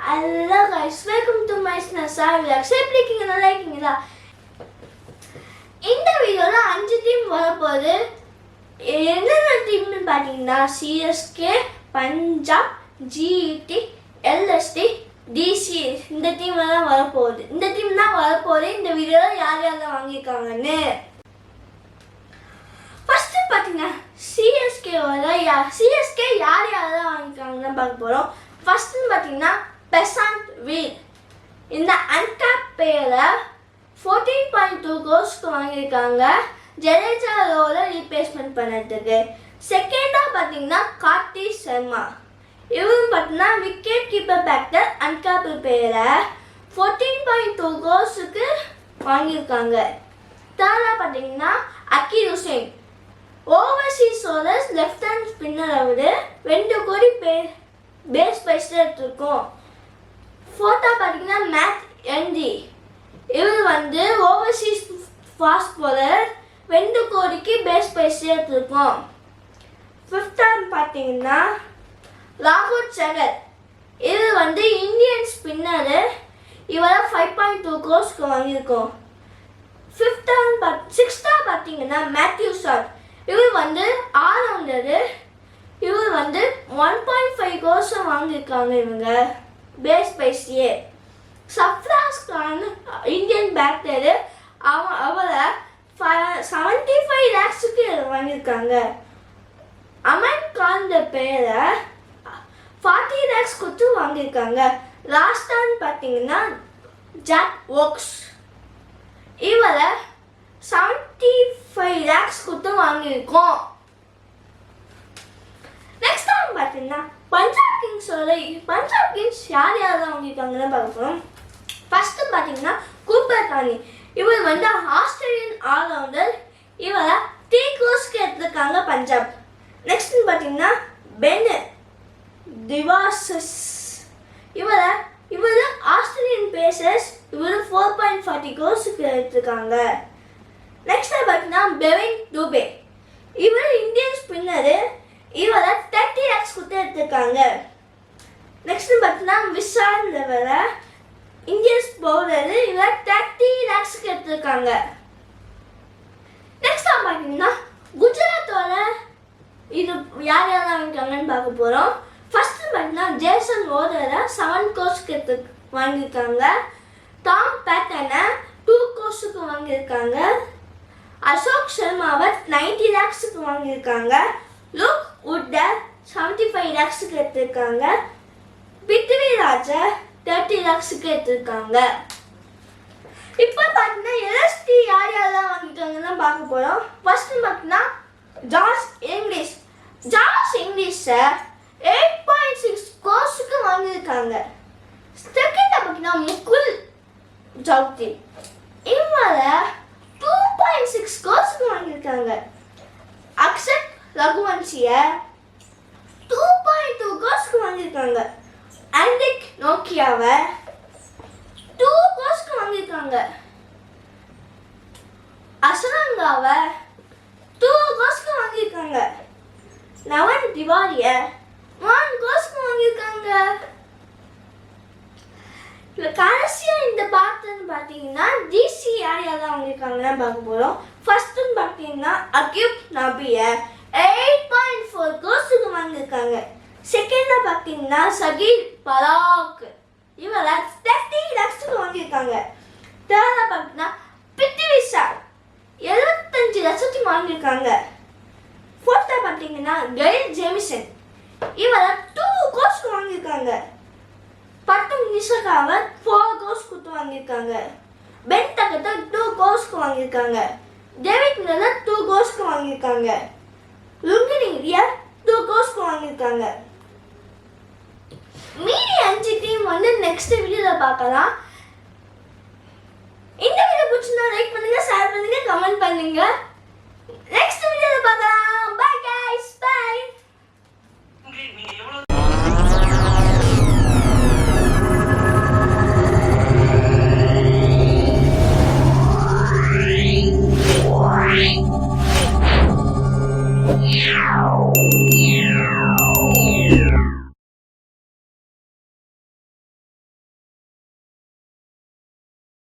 Hello guys, welcome to my channel. எப்படி இருக்கீங்க? நல்லா இருக்கீங்களா? இந்த வீடியோல 5 டீம் வரப்போகுது. என்னென்ன டீம்னு பார்த்தீங்கன்னா CSK, Punjab, GT, LST, DC இந்த டீம் தான் வரப்போகுது. இந்த டீம் தான் வரப்போகுது. இந்த வீடியோல யார் யாரெல்லாம் வாங்கியிருக்காங்கன்னு ஃபர்ஸ்ட் பார்த்தீங்கன்னா சிஎஸ்கே யார் யாரெல்லாம் வாங்கியிருக்காங்கன்னு பார்க்க போகிறோம். ஃபர்ஸ்ட்னு பார்த்தீங்கன்னா பெசாண்ட் வீல் இந்த அன்கேப் பேரில் 14.2 கோர்ஸ்க்கு வாங்கியிருக்காங்க ஜடேஜாவோட ரீப்ளேஸ்மெண்ட் பண்ணுறதுக்கு. செகண்டாக பார்த்தீங்கன்னா கார்த்தி சர்மா இவரும் பார்த்தீங்கன்னா விக்கெட் கீப்பர் பேட்டர் அன்கேப் பேரில் 14.2 கோர்ஸுக்கு வாங்கியிருக்காங்க. தேர்டாக பார்த்தீங்கன்னா Akeal Hosein overseas overs left hand spinner அவர் 2 கோடி பேஸ் பைஸில் எடுத்துருக்கோம். ஃபோர்த்தாக பார்த்தீங்கன்னா மேட் என்டி இவர் வந்து ஓவர்சீஸ் ஃபாஸ்ட் பவுலர் 2 கோடிக்கு பேஸ் பைஸில் எடுத்துருக்கோம். ஃபிஃப்த்தாக பார்த்தீங்கன்னா ராகுல் சகர் இவர் வந்து இந்தியன் ஸ்பின்னரு இவரை 5.2 கோர்ஸ்க்கு வாங்கியிருக்கோம். சிக்ஸ்த்தாக பார்த்தீங்கன்னா மேத்யூ ஷாட் இவர் வந்து ஆல்ரவுண்டரு இவர் வந்து 1.5 கோர்ஸை வாங்கியிருக்காங்க இவங்க பேஸ் பைஸ்லேயே. சஃப்ராஸ் கான் இந்தியன் பேட்டரு அவரை 75 லேக்ஸுக்கு வாங்கியிருக்காங்க. அமன் கான் பேரை 40 லேக்ஸ் கொடுத்து வாங்கியிருக்காங்க. லாஸ்டான்னு பார்த்தீங்கன்னா ஜாக் ஓக்ஸ் இவரை 75 லேக்ஸ் கொடுத்து வாங்கியிருக்கோம். நெக்ஸ்ட் டைம் பார்த்தீங்கன்னா பஞ்சாப் கிங்ஸ் யார் யாரெல்லாம் வாங்கியிருக்காங்கன்னு பார்க்க போகிறோம். ஃபர்ஸ்ட் பார்த்தீங்கன்னா கூப்பர் கானி இவர் வந்து ஆஸ்திரேலியன் ஆல்ரவுண்டர் இவரை 3 கோர்ஸ்க்கு எடுத்துருக்காங்க பஞ்சாப். நெக்ஸ்ட் பார்த்தீங்கன்னா பென் டிவாசஸ் இவர் ஆஸ்திரேலியன் பேசர்ஸ் இவர் 4.40 கோர்ஸுக்கு எடுத்துருக்காங்க. நெக்ஸ்ட் பார்த்தீங்கன்னா பெவின் டூபே இவர் இந்தியன் ஸ்பின்னரு இவரை 30 லேக்ஸ் கொடுத்து எடுத்துருக்காங்க. நெக்ஸ்ட் பார்த்தீங்கன்னா விஷால் லெவரை இந்தியன் பவுலரு இவரை 30 லேக்ஸுக்கு எடுத்துருக்காங்க. நெக்ஸ்ட் பார்த்தீங்கன்னா குஜராத்தோட இது யார் யாரெல்லாம் வாங்கியிருக்காங்கன்னு பார்க்க போகிறோம். ஃபர்ஸ்ட் பார்த்தீங்கன்னா ஜேசன் ஓடரை 7 கோர்ஸ்க்கு வாங்கியிருக்காங்க. டாம் பேட்டனை 2 கோர்ஸுக்கு வாங்கியிருக்காங்க. அசோக் சர்மாவை 90 லேக்ஸுக்கு வாங்கியிருக்காங்க. லுக் உட்டை 75 லேக்ஸுக்கு எடுத்திருக்காங்க. பிருத்விராஜை 30 லேக்ஸுக்கு எடுத்திருக்காங்க. இப்போ பார்த்தீங்கன்னா எல்எஸ்டி யார் யாரெல்லாம் வாங்கியிருக்காங்கன்னு பார்க்க போகிறோம். ஃபர்ஸ்ட் பார்த்தீங்கன்னா ஜாஸ் இங்கிலீஷை 8.6 கோர்ஸுக்கு வாங்கியிருக்காங்க. செகண்டாக பார்த்தீங்கன்னா முகுல் ஜவுத்தி இவரை 2.6 கோர்ஸுக்கு வாங்கியிருக்காங்க. அக்ஷத் ரகுவன்சியை 2.2 கோர்ஸ்க்கு வாங்கியிருக்காங்க. ஆண்ட்ரிக் நோக்கியாவை 2 கோர்ஸ்க்கு வாங்கியிருக்காங்க. அசரங்காவை 2 கோர்ஸ்க்கு வாங்கியிருக்காங்க. நவன் திவாரியை 1 கோர்ஸ்க்கு வாங்கியிருக்காங்க. கடைசியாக இந்த பார்த்ததுன்னு பார்த்தீங்கன்னா டிசி யார் யாரெல்லாம் வாங்கியிருக்காங்கன்னு பார்க்க போகிறோம். ஃபர்ஸ்ட்டுன்னு பார்த்தீங்கன்னா அக்யூப் நபியை 8.4 கோர்ஸுக்கு வாங்கியிருக்காங்க. செகண்டாக பார்த்தீங்கன்னா சகீர் பராக் இவரை 30 லேக்ஸுக்கு வாங்கியிருக்காங்க. தேர்டாக பார்த்தீங்கன்னா பிருத்விராஜ் 75 லட்சத்துக்கு வாங்கியிருக்காங்க. ஃபோர்த்தாக பார்த்தீங்கன்னா கெயில் ஜேமிசன் இவரை 2 கோர்ஸ்க்கு வாங்கியிருக்காங்க. பட்டம் நிஷகாவை 4 கோர்ஸ் கொடுத்து வாங்கியிருக்காங்க. பென் டக்கத்தை 2 கோர்ஸ்க்கு வாங்கியிருக்காங்க. டேவிட் மில்லர் 2 கோர்ஸ்க்கு வாங்கியிருக்காங்க. லுங்கினியா 2 கோர்ஸ்க்கு வாங்கியிருக்காங்க. மீதி 5 டீம் வந்து நெக்ஸ்ட் வீடியோவில் பார்க்கலாம். இந்த வீடியோ பிடிச்சிருந்தா லைக் பண்ணுங்க, ஷேர் பண்ணுங்க, கமெண்ட் பண்ணுங்க. நெக்ஸ்ட் வீடியோவில் பார்க்கலாம். Bye guys, bye. Yeah.